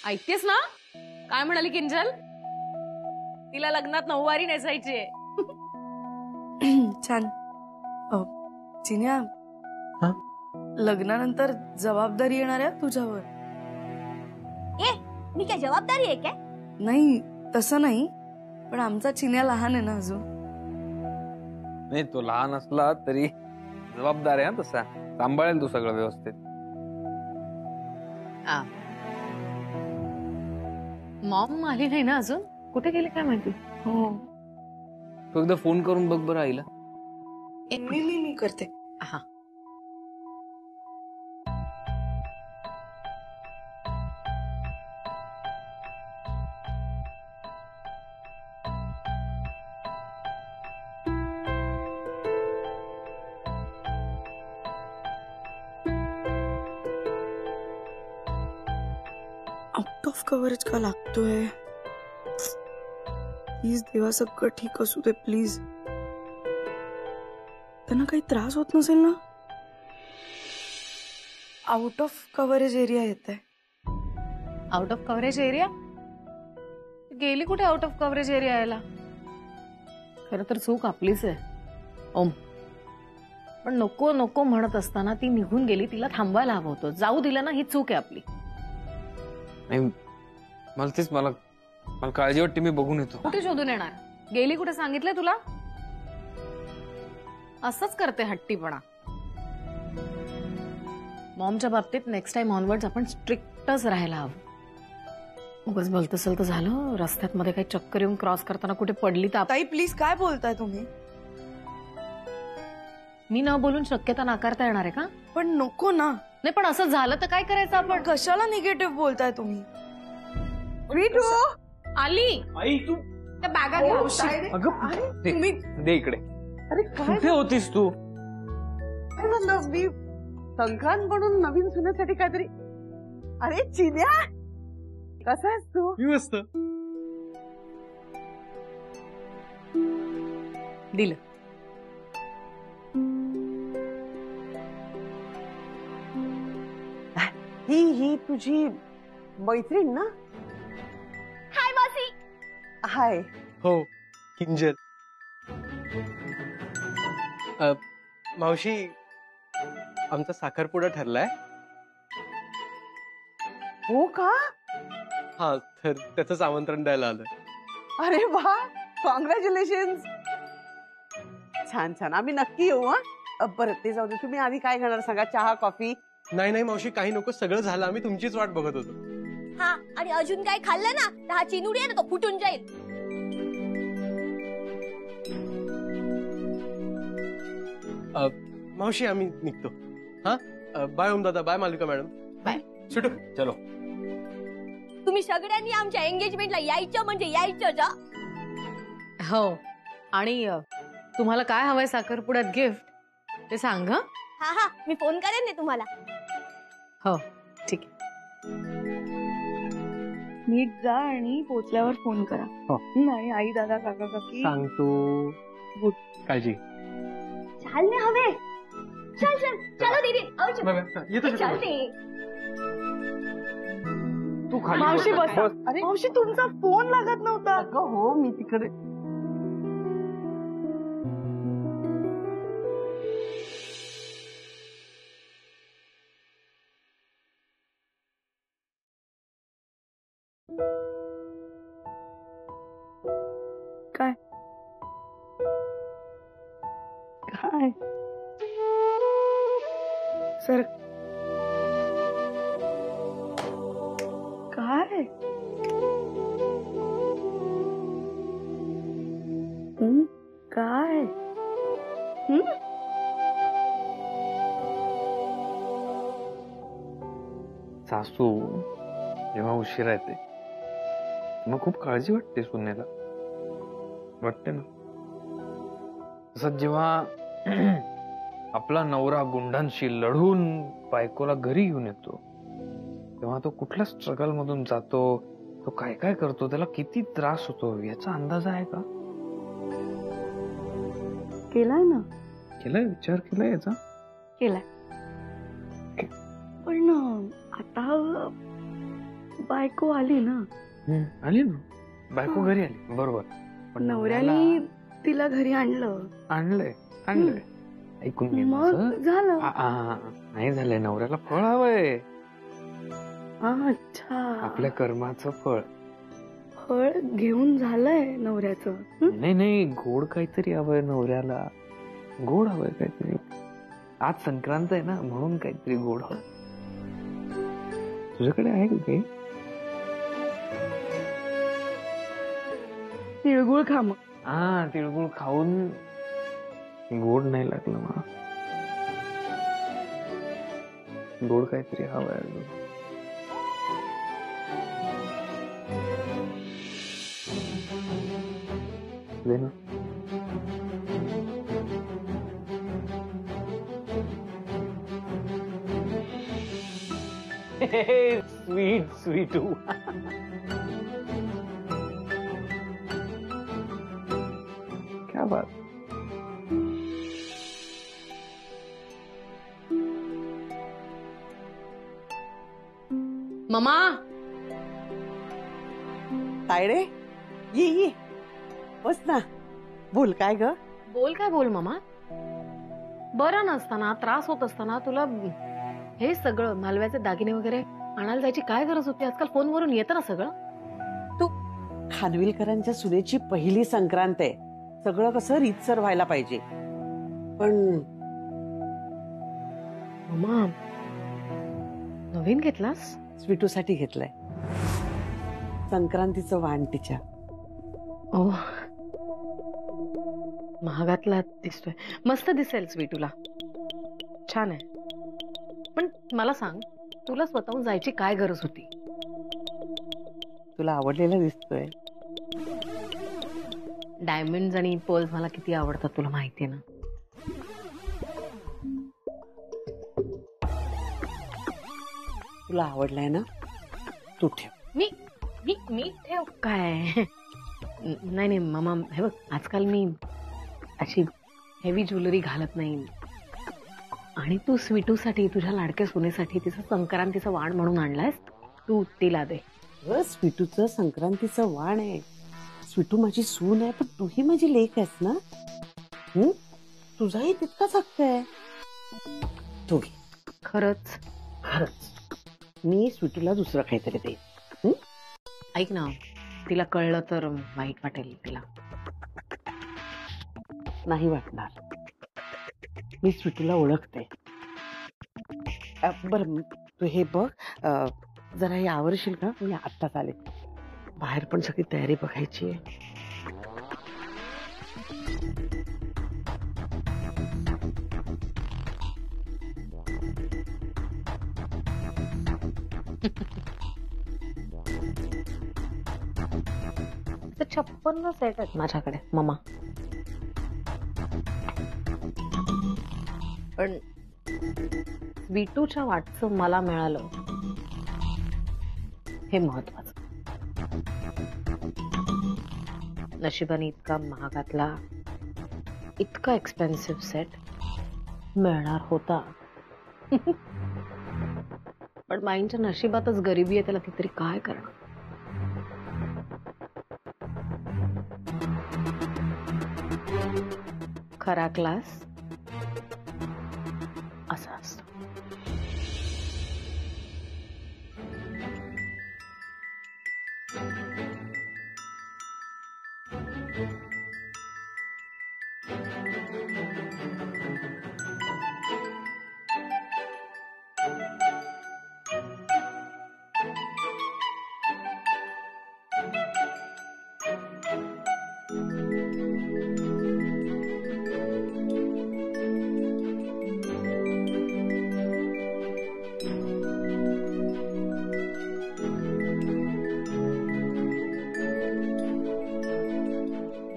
ऐकतेस ना काय म्हणाली किंजल? तिला लग्नात नऊवारी नेसायची. छान. चिन्या, लग्नानंतर जबाबदारी येणार आहे तुझ्यावर. ए, मी काय जबाबदारी आहे काय? नाही तसं नाही, पण आमचा चिन्या लहान आहे ना अजून. नाही तो लहान असला तरी जबाबदार आहे तसा, सांभाळेल तू सगळं व्यवस्थित. मॉम आली नाही ना अजून, कुठे गेली काय माहिती. हो तू एकदा फोन करून बघ बरं आईला. मी करते. हा आउट ऑफ कव्हरेज का लागतोय? प्लीज देवा सगळं ठीक असू दे प्लीज. त्यांना काही त्रास होत नसेल ना? आउट ऑफ कव्हरेज एरिया येत आहे. आउट ऑफ कव्हरेज एरिया गेली कुठे? आउट ऑफ कव्हरेज एरिया यायला खरं तर चूक आपलीच आहे ओम, पण नको नको म्हणत असताना ती निघून गेली. तिला थांबवायला हवं होतं, जाऊ दिलं ना, ही चूक आहे आपली. नाही मला तेच मला काळजी वाटते, मी बघून येतो. कुठे शोधून येणार? गेली कुठे सांगितलंय तुला? असंच करते हट्टीपणा. मॉमच्या बाबतीत नेक्स्ट टाइम ऑनवर्ड्स आपण स्ट्रिक्टच राहायला हवं. उगाच भलत सलत झालं, रस्त्यात मध्ये काही चक्कर येऊन क्रॉस करताना कुठे पडली तर ताई प्लीज काय बोलताय तुम्ही? मी न बोलून शक्यता नाकारता येणार आहे का? पण नको ना. नाही पण असं झालं तर काय करायचं आपण? कशाला निगेटिव्ह बोलताय तुम्ही? आली आई तू त्या बॅगा घ्या. अगं दे इकडे. अरे कुठे होतीस तू? मी संक्रांत म्हणून नवीन सुनेसाठी काहीतरी. अरे चिन्या, कसा आहेस तू? मस्त. दिलं. ही तुझी मैत्रीण ना? हाय मासी. हाय. हो किंजल. मावशी, आमचा साखरपुडा ठरलाय. हो का? हा, तर त्याचंच आमंत्रण द्यायला आलं. अरे वा, कॉंग्रॅच्युलेशन. छान छान, आम्ही नक्की येऊ. हा बरं ते जाऊ दे, तुम्ही आधी काय घेणार सांगा? चहा कॉफी? नाही नाही मावशी, काही नको, सगळं झालं. आम्ही तुमचीच वाट बघत होतो. हा, आणि अजून काय खाल्लं ना तर हा चिनुडी आहे ना तो फुटून जाईल. मावशी आम्ही निघतो. हा, बाय ओम दादा, बाय मालिका मॅडम. बाय. सुटू. चलो. तुम्ही सगळ्यांनी आमच्या एंगेजमेंटला यायचं म्हणजे यायचंच. हो, आणि तुम्हाला काय हवंय साखरपुड्यात गिफ्ट ते सांग. हा हा, मी फोन करेन ना तुम्हाला. हो ठीक आहे. नीट जा आणि पोचल्यावर फोन करा. नाही आई दादा काका काकी सांगतो. काळजी. चालने हवे. चल चल चलो दीदी. येतो. चलते. तू खाली मावशी बस. अरे मावशी तुमचा फोन लागत नव्हता. अगं हो, मी तिकडे. काय काय सर काय? काय? सासू जेव्हा उशिरा येते मग खूप काळजी वाटते सुनेला. वाटते ना? तसंच जेव्हा आपला नवरा गुंडांशी लढून बायकोला घरी घेऊन येतो तेव्हा तो कुठल्या स्ट्रगल मधून जातो, तो काय काय करतो, त्याला किती त्रास होतो याचा अंदाज आहे का? केलाय ना. केलाय? विचार केलाय याचा? केलाय. पण आता बायको आली ना, आली ना बायको घरी आली बरोबर, पण नवऱ्याने तिला घरी आणलं, आणलंय ऐकून घे मग माझं. झालं. नाही झालंय, नवऱ्याला फळ हवंय, अच्छा, आपल्या कर्माचं फळ. फळ घेऊन झालंय नवऱ्याचं. नाही गोड काहीतरी हवंय नवऱ्याला, गोड हवंय काहीतरी. आज संक्रांत आहे ना, म्हणून काहीतरी गोड हवं. तुझ्याकडे आहे का काही? तिळगुळ खा मग. तिळगुळ खाऊन गोड नाही लागलं मला, गोड काहीतरी हवंय अजून. दे ना. स्वीट स्वीटू. क्या बात. ममा, तायडे ये बस ना, बोल काय ग. बोल ममा. बरं नसताना, त्रास होत असताना तुला हे सगळं मालव्याचे दागिने वगैरे आणायला जायची काय गरज होती? आजकाल फोनवरून येतं ना सगळं. खानविलकरांच्या सुनेची पहिली संक्रांत आहे, सगळं कसं रीतसर व्हायला पाहिजे. पण ममा, नवीन घेतलास? स्वीटूसाठी घेतलंय, संक्रांतीचं वाण तिच्या. ओ, महागातला दिसतोय. मस्त दिसेल स्वीटूला, छान आहे. पण मला सांग, तुला स्वतःहून जायची काय गरज होती? तुला आवडलेला दिसतोय. डायमंड आणि पर्ल्स मला किती आवडतात तुला माहितीये ना. तुला आवडलाय ना, तू ठेव. मी ठेव काय? नाही मामा, हे बघ, आजकाल मी अशी हेवी ज्वेलरी घालत नाही. आणि तू स्वीटूसाठी, तुझ्या लाडक्या सुनेसाठी तिचं संक्रांतीचं वाण म्हणून आणलायस, तू तिला दे. स्वीटूचं संक्रांतीचं वाण आहे. स्वीटू माझी सून आहे, पण तूही माझी लेक आहेस ना. तुझाही तितकाच हक्क आहे. तू घे. खरंच मी स्वीटूला दुसरं काहीतरी देईन. ऐक ना, तिला कळलं तर वाईट वाटेल तिला. नाही वाटणार, मी स्वीटूला ओळखते. बरं तू हे बघ, जरा हे आवरशील का? मी आत्ताच आले. बाहेर पण सगळी तयारी बघायची आहे. तर 56 सेट आहेत माझ्याकडे ममा. पण स्वीटूच्या वाटचं मला मिळालं हे महत्वाचं. नशिबाने इतका महागातला, इतका एक्सपेन्सिव्ह सेट मिळणार होता. पण बाईंच्या नशिबातच गरिबी आहे, त्याला ती तरी काय करणार. खरा क्लास असा असतो.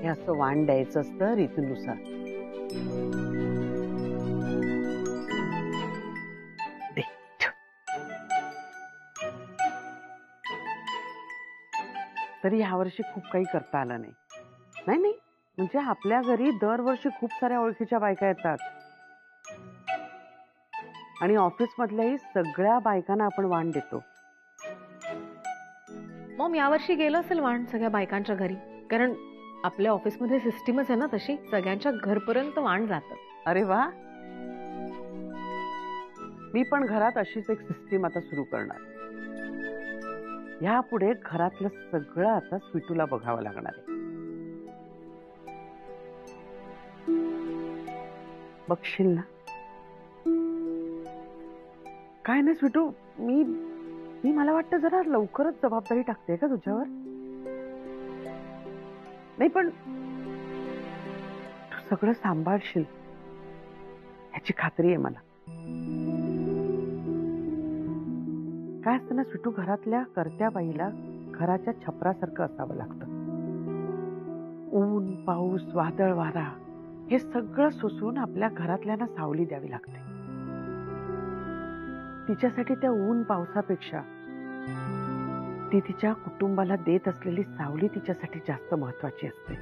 हे असं वाण द्यायचं असतं रीतीनुसार. दे. तरी यावर्षी खूप काही करता आलं नाही. नाही म्हणजे आपल्या घरी दरवर्षी खूप साऱ्या ओळखीच्या बायका येतात आणि ऑफिस मधल्याही सगळ्या बायकांना आपण वाण देतो. मॉम यावर्षी गेलं असेल वाण सगळ्या बायकांच्या घरी, कारण आपल्या ऑफिसमध्ये सिस्टीमच आहे ना तशी, सगळ्यांच्या घरपर्यंत वाण जातं. अरे वा, मी पण घरात अशीच एक सिस्टीम आता सुरू करणार. यापुढे घरातलं सगळं आता स्वीटूला बघावं लागणार आहे. बघशील ना? काय नाही स्वीटू, मी मला वाटतं जरा लवकरच जबाबदारी टाकते का तुझ्यावर. नाही पण तू सगळं सांभाळशील ह्याची खात्री आहे मला. काय असतं ना स्वीटू, घरातल्या करत्या बाईला घराच्या छपरासारखं असावं लागतं. ऊन पाऊस वादळ वारा हे सगळं सोसून आपल्या घरातल्यांना सावली द्यावी लागते. तिच्यासाठी त्या ऊन पावसापेक्षा ती तिच्या कुटुंबाला देत असलेली सावली तिच्यासाठी जास्त महत्वाची असते.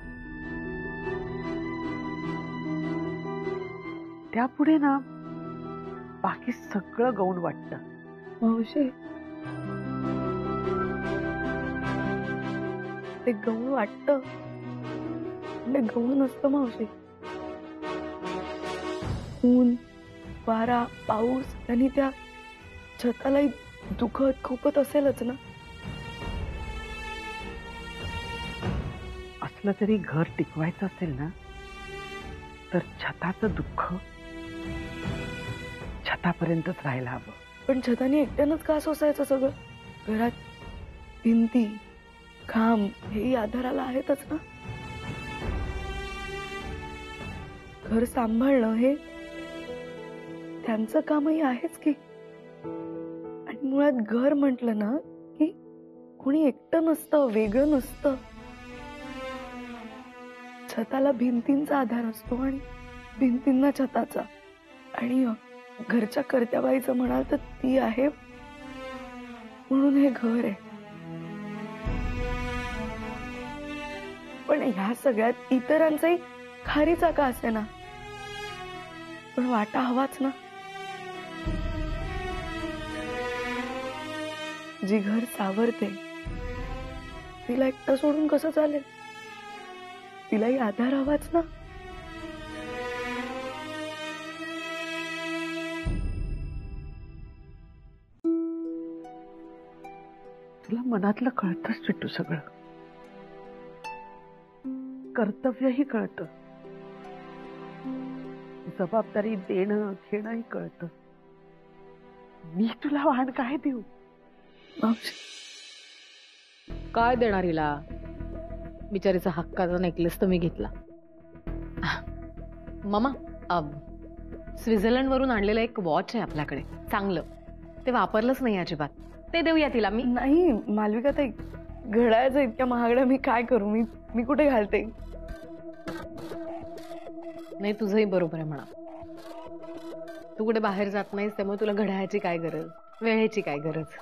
त्यापुढे ना बाकी सगळं गौण वाटतं. मावशी, ते गौण वाटतं, ते गौण नसतं मावशी. ऊन वारा पाऊस आणि त्या छतालाही दुखत खूपत असेलच ना. असलं तरी घर टिकवायचं असेल ना तर छताचं दुःख छतापर्यंतच राहायला हवं. पण छताने एकट्यानंच का सोसायचं सगळं. घरात भिंती खांब हेही आधाराला आहेतच ना. घर सांभाळणं हे त्यांचं कामही आहेच की. आणि मुळात घर म्हटलं ना की कोणी एकटं नसतं, वेगळं नसतं. छताला भिंतींचा आधार असतो आणि भिंतींना छताचा. आणि घरच्या कर्त्याबाईचं म्हणाल तर ती आहे म्हणून हे घर आहे. पण ह्या सगळ्यात इतरांचाही खारीचा का असे ना, पण वाटा हवाच ना. जी घर सावरते तिला एकटं सोडून कसं चालेल. तिलाही आधार हवाच ना. तुला मनातलं कळतंच स्वीटू सगळं. कर्तव्यही कळतं, जबाबदारी देणं घेणंही कळतं. मी तुला वाण काय देऊ. काय देणार हिला. बिचारीचा हक्काचा नेकलेस तर मी घेतला. मामा, स्वित्झर्लंड वरून आणलेलं एक वॉच आहे आपल्याकडे चांगलं, ते वापरलंच नाही अजिबात. ते देऊया तिला. मी नाही मालविका ताई, घड्याळाचं इतक्या महागड्या मी काय करू. मी कुठे घालते. नाही, तुझंही बरोबर आहे म्हणा. तू कुठे बाहेर जात नाहीस, त्यामुळे तुला घड्याळाची काय गरज, वेळेची काय गरज.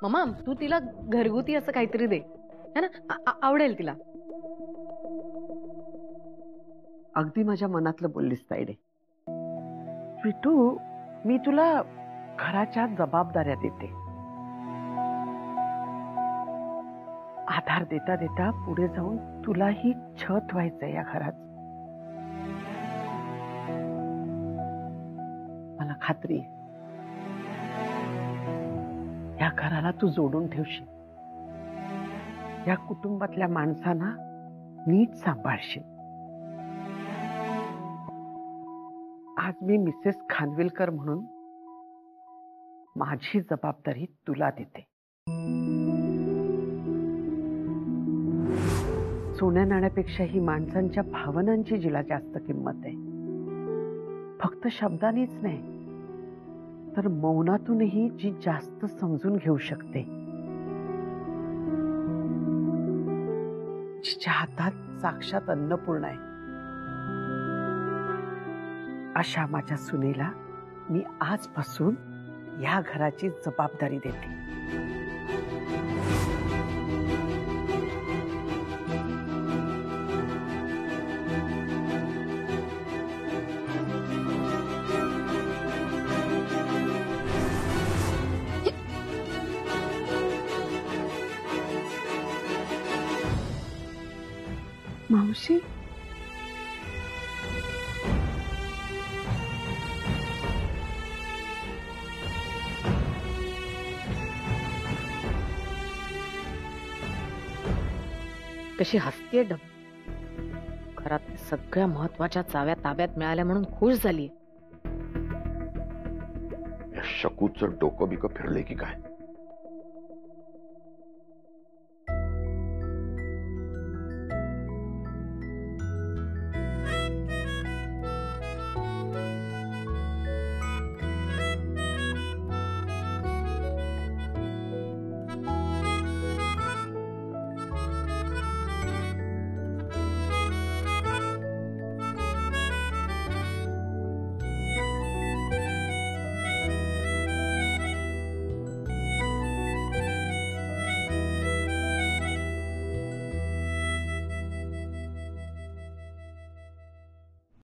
मामा, तू तिला घरगुती असं काहीतरी दे, है ना. आवडेल तिला. अगदी माझ्या मनातलं बोललीस ताईडे. स्वीटू, मी तुला घराच्या जबाबदाऱ्या देते. आधार देता देता पुढे जाऊन तुलाही छत व्हायचंय या घरात. मला खात्री आहे या घराला तू जोडून ठेवशील. या कुटुंबातल्या माणसांना नीट सांभाळशील. आज मी मिसेस खानविलकर म्हणून माझी जबाबदारी तुला देते. सोन्या नाण्यापेक्षा ही माणसांच्या भावनांची जिला जास्त किंमत आहे. फक्त शब्दांनीच नाही तर मौनातूनही जी जास्त समजून घेऊ शकते. जिच्या हातात साक्षात अन्नपूर्णा आहे, अशा माझ्या सुनेला मी आजपासून या घराची जबाबदारी देते. मावशी कशी हसतीये डब. घरात सगळ्या महत्वाच्या चाव्या ताब्यात मिळाल्या म्हणून खुश झाली. या शकूचं डोकं बिकं फिरले की काय?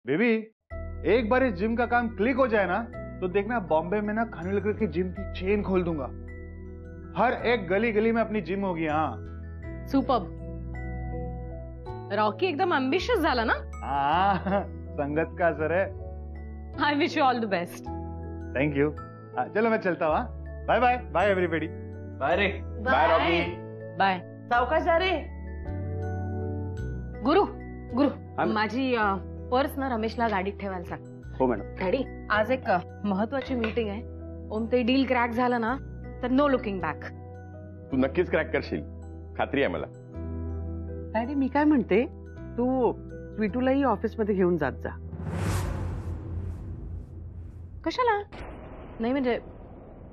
बेबी, एक बार इस जिम का काम क्लिक हो जाए ना तो देखना बॉम्बे में ना खानविलकर की जिम की चेन खोल दूंगा. हर एक गली गली में अपनी जिम होगी. हाँ सुपर्ब. रॉकी एकदम अम्बिशियस झाला ना. हाँ, संगत का असर है. I wish you all the best. Thank you. चलो मैं चलता हूँ. Bye bye. Bye everybody. Bye रे. Bye Rocky. बाय. सावकाश जा रे. गुरु गुरु माझी पर्स ना रमेशला गाडीत ठेवायला सांग. हो मॅडम. डॅडी, आज एक महत्वाची मीटिंग आहे. ओम, ते डील क्रॅक झालं ना तर नो लुकिंग बॅक. तू नक्कीच क्रॅक करशील, खात्री आहे मला. डॅडी, मी काय म्हणते, तू स्वीटूलाही ऑफिसमध्ये घेऊन जात जा. कशाला? नाही म्हणजे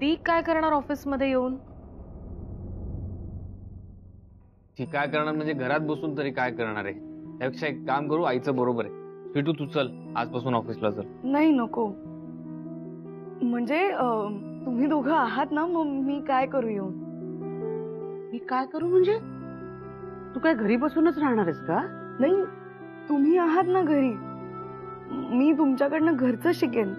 ती काय करणार ऑफिसमध्ये येऊन? ती काय करणार म्हणजे घरात बसून तरी काय करणार आहे. त्यापेक्षा एक काम करू, आईचं बरोबर आहे. स्वीटू तू चल, आजपासून ऑफिसला चल. नाही, नको. म्हणजे तुम्ही दोघं आहात ना, मग मी काय करू येऊन? मी काय करू म्हणजे? तू काय घरी बसूनच राहणार आहेस का? नाही, तुम्ही आहात ना घरी, मी तुमच्याकडनं घरचं शिकेन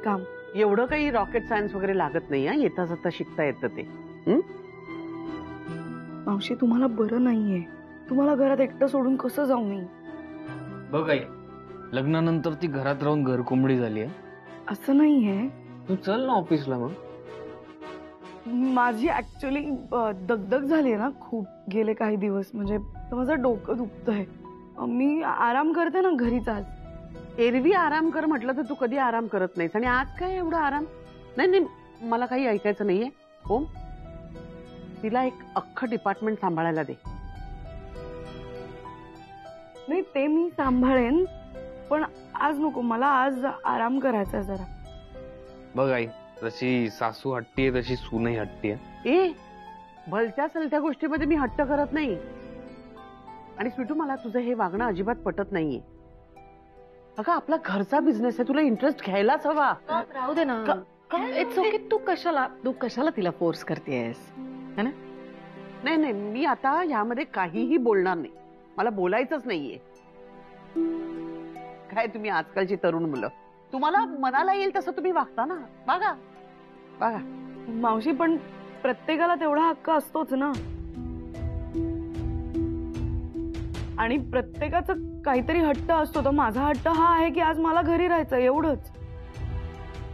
काम. एवढं काही रॉकेट सायन्स वगैरे लागत नाही. येता जाता शिकता येतं ते. मावशी, तुम्हाला बरं नाहीये. तुम्हाला घरात एकटं सोडून कसं जाऊ मी? बघ आई, लग्नानंतर ती घरात राहून घरकोंबडी झाली आहे. असं नाहीये. तू चल ना ऑफिसला. मग माझी ऍक्च्युली दगदग झाली आहे ना खूप गेले काही दिवस. म्हणजे माझं डोकं दुखतंय. मी आराम करते ना घरीच आज. एरवी आराम कर म्हटलं तर तू कधी आराम करत नाहीस, आणि आज काय एवढा आराम? नाही नाही, मला काही ऐकायचं नाहीये. ओम, तिला एक अख्खं डिपार्टमेंट सांभाळायला दे. नाही, ते मी सांभाळेन, पण आज नको. मला आज आराम करायचा जरा. बघ आई, जशी सासू हट्टी आहे तशी सूनही हट्टी आहे. ए, भलत्या सलत्या गोष्टीमध्ये मी हट्ट करत नाही. आणि स्वीटू, मला तुझं हे वागणं अजिबात पटत नाहीये. अगं, आपला घरचा बिझनेस आहे, तुला इंटरेस्ट घ्यायलाच हवा. राहू दे ना. It's okay. तू कशाला तिला फोर्स करतेस? नाही नाही, मी आता यामध्ये काहीही बोलणार नाही. मला बोलायचंच नाहीये. काय तुम्ही आजकालची तरुण मुलं, तुम्हाला मनाला येईल तसं तुम्ही वागता ना. बघा बघा. मावशी, पण प्रत्येकाला तेवढा हक्क असतोच ना. आणि प्रत्येकाचं काहीतरी हट्ट असतो. तर माझा हट्ट हा आहे की आज मला घरी राहायचं, एवढंच.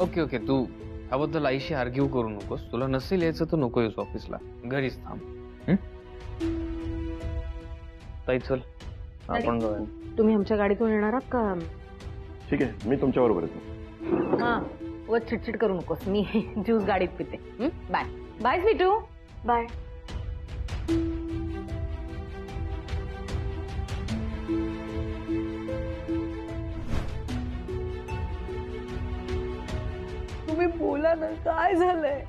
ओके ओके, तू त्याबद्दल आईशी आर्ग्यू करू नकोस. तुला नसेल यायचं तर नको येऊस ऑफिसला, घरीच थांब. ताई चल, आपण जाऊया. तुम्ही आमच्या गाडीतून येणार आहात का? ठीक आहे, मी तुमच्या बरोबर येतो. हा, व चिडचिड करू नकोस. मी ज्यूस गाडीत पिते. Bye bye Sweetu. बाय. तुम्ही बोला ना, काय झालंय?